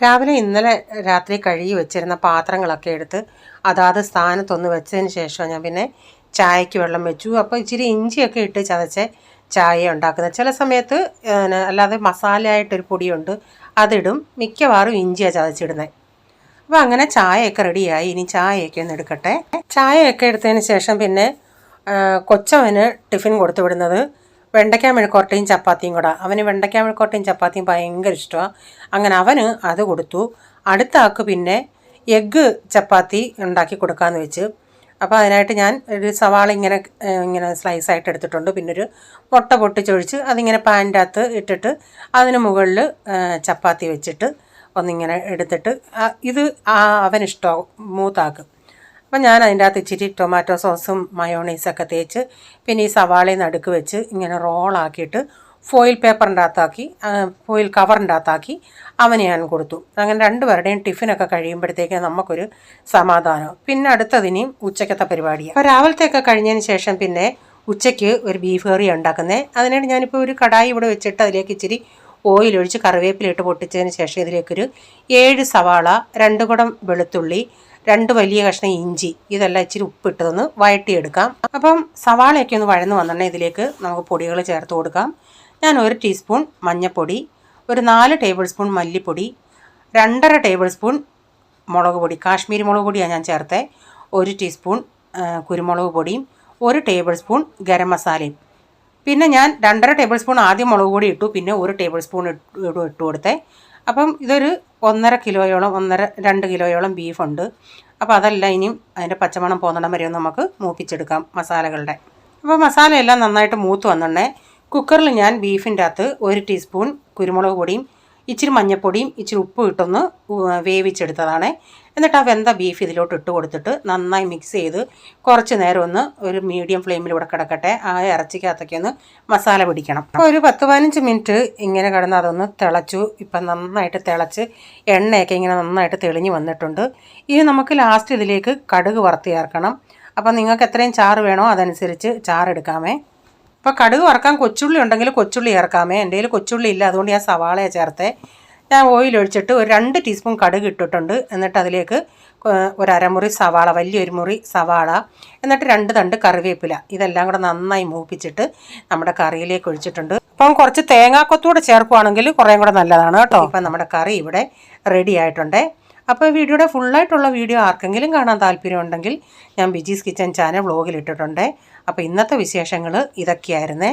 രാവിലെ ഇന്നലെ രാത്രി കഴുകി വെച്ചിരുന്ന പാത്രങ്ങളൊക്കെ എടുത്ത് അതാത് സ്ഥാനത്തൊന്ന് വെച്ചതിന് ശേഷം ഞാൻ പിന്നെ ചായക്ക് വെള്ളം വെച്ചു. അപ്പോൾ ഇച്ചിരി ഇഞ്ചിയൊക്കെ ഇട്ട് ചതച്ച് ചായ ഉണ്ടാക്കുന്നത്. ചില സമയത്ത് അല്ലാതെ മസാലയായിട്ടൊരു പൊടിയുണ്ട്, അതിടും. മിക്കവാറും ഇഞ്ചിയാണ് ചതച്ചിടുന്നത്. അപ്പോൾ അങ്ങനെ ചായയൊക്കെ റെഡിയായി. ഇനി ചായയൊക്കെ ഒന്ന് എടുക്കട്ടെ. ചായയൊക്കെ എടുത്തതിന് ശേഷം പിന്നെ കൊച്ചവന് ടിഫിൻ കൊടുത്തു വിടുന്നത് വെണ്ടയ്ക്ക മെഴുക്കോട്ടയും ചപ്പാത്തിയും കൂടെ. അവന് വെണ്ടയ്ക്ക മെഴുക്കോട്ടയും ചപ്പാത്തിയും ഭയങ്കര ഇഷ്ടമാണ്. അങ്ങനെ അവന് അത് കൊടുത്തു. അടുത്ത ആൾക്ക് പിന്നെ എഗ്ഗ് ചപ്പാത്തി ഉണ്ടാക്കി കൊടുക്കാമെന്ന് വെച്ച്. അപ്പോൾ അതിനായിട്ട് ഞാൻ ഒരു സവാള ഇങ്ങനെ സ്ലൈസായിട്ട് എടുത്തിട്ടുണ്ട്. പിന്നെ ഒരു മുട്ട പൊട്ടിച്ചൊഴിച്ച് അതിങ്ങനെ പാനിൻ്റെ അകത്ത് ഇട്ടിട്ട് അതിന് മുകളിൽ ചപ്പാത്തി വെച്ചിട്ട് ഒന്നിങ്ങനെ എടുത്തിട്ട് ഇത് അവനിഷ്ടമാവും മൂത്താക്ക്. അപ്പം ഞാൻ അതിൻ്റെ അകത്ത് ഇച്ചിരി ടൊമാറ്റോ സോസും മയോണൈസൊക്കെ തേച്ച് പിന്നെ ഈ സവാളയിൽ നടുക്ക് വെച്ച് ഇങ്ങനെ റോളാക്കിയിട്ട് ഫോയിൽ പേപ്പറിൻ്റെ അകത്താക്കി ഫോയിൽ കവറിൻ്റെ അകത്താക്കി അവന് ഞാൻ കൊടുത്തു. അങ്ങനെ രണ്ടുപേരുടെയും ടിഫിനൊക്കെ കഴിയുമ്പോഴത്തേക്ക് നമുക്കൊരു സമാധാനം. പിന്നെ അടുത്തതിനെയും ഉച്ചക്കത്തെ പരിപാടിയാണ്. അപ്പോൾ രാവിലത്തെയൊക്കെ കഴിഞ്ഞതിന് ശേഷം പിന്നെ ഉച്ചയ്ക്ക് ഒരു ബീഫ് കറി ഉണ്ടാക്കുന്നത്. അതിനായിട്ട് ഞാനിപ്പോൾ ഒരു കടായി ഇവിടെ വെച്ചിട്ട് അതിലേക്ക് ഇച്ചിരി ഓയിലൊഴിച്ച് കറിവേപ്പിലിട്ട് പൊട്ടിച്ചതിന് ശേഷം ഇതിലേക്കൊരു 7 സവാള, 2 കുടം വെളുത്തുള്ളി, 2 വലിയ കഷ്ണം ഇഞ്ചി, ഇതെല്ലാം ഇച്ചിരി ഉപ്പിട്ടതൊന്ന് വഴട്ടിയെടുക്കാം. അപ്പം സവാളയൊക്കെ ഒന്ന് വഴന്ന് വന്നിട്ടുണ്ടെങ്കിൽ ഇതിലേക്ക് നമുക്ക് പൊടികൾ ചേർത്ത് കൊടുക്കാം. ഞാൻ 1 ടീസ്പൂൺ മഞ്ഞൾപ്പൊടി, ഒരു 4 ടേബിൾ സ്പൂൺ മല്ലിപ്പൊടി, 2.5 ടേബിൾ സ്പൂൺ മുളക് പൊടി, കാശ്മീരി മുളക് പൊടിയാണ് ഞാൻ ചേർത്തത്, 1 ടീസ്പൂൺ കുരുമുളക് പൊടിയും, 1 ടേബിൾ സ്പൂൺ ഗരം മസാലയും. പിന്നെ ഞാൻ 2.5 ടേബിൾ സ്പൂൺ ആദ്യം മുളക് പൊടി ഇട്ടു, പിന്നെ 1 ടേബിൾ സ്പൂൺ ഇട്ട് കൊടുത്തേ. അപ്പം ഇതൊരു 1.5 കിലോയോളം 2 കിലോയോളം ബീഫുണ്ട്. അപ്പോൾ അതെല്ലാം ഇനിയും അതിൻ്റെ പച്ചമണം പോകുന്നിടം വരെ നമുക്ക് മൂപ്പിച്ചെടുക്കാം മസാലകളുടെ. അപ്പോൾ മസാലയെല്ലാം നന്നായിട്ട് മൂത്ത് വന്നിട്ടുണ്ടേ. കുക്കറിൽ ഞാൻ ബീഫിൻ്റെ അകത്ത് 1 ടീസ്പൂൺ കുരുമുളക് പൊടിയും ഇച്ചിരി മഞ്ഞൾപ്പൊടിയും ഇച്ചിരി ഉപ്പും ഇട്ടൊന്ന് വേവിച്ചെടുത്തതാണ്. എന്നിട്ട് ആ വെന്ത ബീഫ് ഇതിലോട്ട് ഇട്ട് കൊടുത്തിട്ട് നന്നായി മിക്സ് ചെയ്ത് കുറച്ച് നേരം ഒന്ന് ഒരു മീഡിയം ഫ്ലെയിമിൽ ഇവിടെ കിടക്കട്ടെ. ആ ഇറച്ചിക്കകത്തൊക്കെ ഒന്ന് മസാല പിടിക്കണം. അപ്പോൾ ഒരു 10-15 മിനിറ്റ് ഇങ്ങനെ കിടന്ന് അതൊന്ന് തിളച്ചു. ഇപ്പം നന്നായിട്ട് തിളച്ച് എണ്ണയൊക്കെ ഇങ്ങനെ നന്നായിട്ട് തെളിഞ്ഞ് വന്നിട്ടുണ്ട്. ഇനി നമുക്ക് ലാസ്റ്റ് ഇതിലേക്ക് കടുക് വറുത്ത് ചേർക്കണം. അപ്പം നിങ്ങൾക്ക് എത്രയും ചാറ് വേണോ അതനുസരിച്ച് ചാറെടുക്കാമേ. അപ്പോൾ കടുക് വറക്കാൻ കൊച്ചുള്ളി ഉണ്ടെങ്കിൽ കൊച്ചുള്ളി ചേർക്കാമേ. എൻ്റെ കയ്യിൽ കൊച്ചുള്ളി ഇല്ല, അതുകൊണ്ട് ഞാൻ സവാളയെ ചേർത്തേ. ഞാൻ ഓയിൽ ഒഴിച്ചിട്ട് ഒരു 2 ടീസ്പൂൺ കടുക് ഇട്ടിട്ടുണ്ട്. എന്നിട്ട് അതിലേക്ക് ഒരു അരമുറി സവാള, വലിയൊരു മുറി സവാള, എന്നിട്ട് 2 തണ്ട് കറിവേപ്പില, ഇതെല്ലാം കൂടെ നന്നായി മൂപ്പിച്ചിട്ട് നമ്മുടെ കറിയിലേക്ക് ഒഴിച്ചിട്ടുണ്ട്. അപ്പം കുറച്ച് തേങ്ങാക്കൊത്തൂടെ ചേർക്കുകയാണെങ്കിൽ കുറേ കൂടെ നല്ലതാണ് കേട്ടോ. ഇപ്പം നമ്മുടെ കറി ഇവിടെ റെഡി ആയിട്ടുണ്ട്. അപ്പോൾ വീഡിയോയുടെ ഫുള്ളായിട്ടുള്ള വീഡിയോ ആർക്കെങ്കിലും കാണാൻ താല്പര്യമുണ്ടെങ്കിൽ ഞാൻ ബിജീസ് കിച്ചൻ ചാനൽ വ്ളോഗിൽ ഇട്ടിട്ടുണ്ട്. അപ്പോൾ ഇന്നത്തെ വിശേഷങ്ങൾ ഇതൊക്കെയായിരുന്നേ.